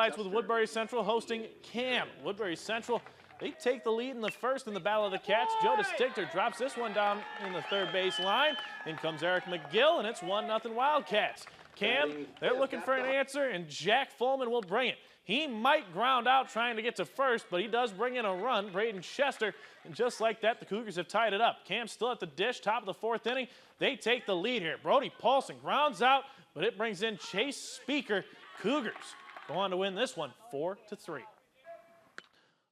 highlights with Woodbury Central hosting Cam. Woodbury Central, they take the lead in the first in the Battle of the Cats. Joe DeStichter drops this one down in the third base line. In comes Eric McGill, and it's 1-0 Wildcats. Cam, they're looking for an answer, and Jack Fulman will bring it. He might ground out trying to get to first, but he does bring in a run, Braden Chester, and just like that, the Cougars have tied it up. Cam's still at the dish, top of the fourth inning. They take the lead here. Brody Paulson grounds out, but it brings in Chase Speaker. Cougars go on to win this one 4-3.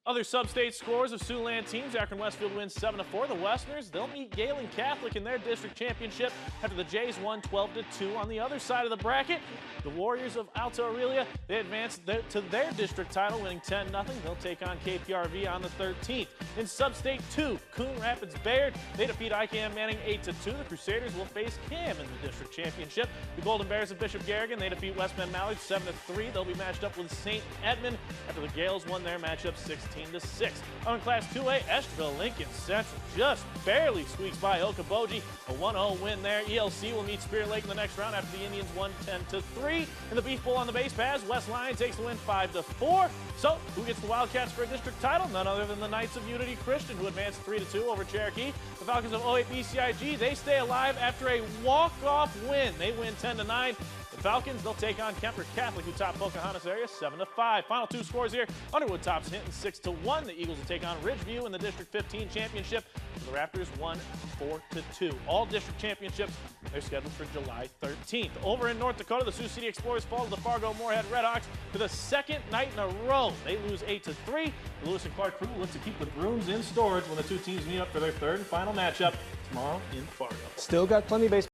Other sub-state scores of Siouxland teams, Akron Westfield wins 7-4. The Westerners, they'll meet Galen Catholic in their district championship after the Jays won 12-2. On the other side of the bracket, the Warriors of Alta Aurelia, they advance to their district title, winning 10-0. They'll take on KPRV on the 13th. In sub-state 2, Coon Rapids Bayard, they defeat IKM Manning 8-2. The Crusaders will face Cam in the district championship. The Golden Bears of Bishop Garrigan, they defeat West Bend Mallards 7-3. They'll be matched up with St. Edmund after the Gales won their matchup 16-6. In Class 2A, Estreville Lincoln Central just barely squeaks by Okoboji. A 1-0 win there. ELC will meet Spirit Lake in the next round after the Indians won 10-3. In the Beef Bowl on the base paths, West Lyon takes the win 5-4. So, who gets the Wildcats for a district title? None other than the Knights of Unity Christian, who advanced 3-2 over Cherokee. The Falcons of 08 BCIG, they stay alive after a walk-off win. They win 10-9. The Falcons, they'll take on Kemper Catholic, who top Pocahontas area 7-5. Final two scores here. Underwood tops Hinton 6-1. The Eagles will take on Ridgeview in the District 15 championship. The Raptors won 4-2. All district championships, they're scheduled for July 13th. Over in North Dakota, the Sioux City Explorers fall to the Fargo-Moorhead Redhawks for the second night in a row. They lose 8-3. The Lewis and Clark crew looks to keep the Bruins in storage when the two teams meet up for their third and final matchup tomorrow in Fargo. Still got plenty of baseball.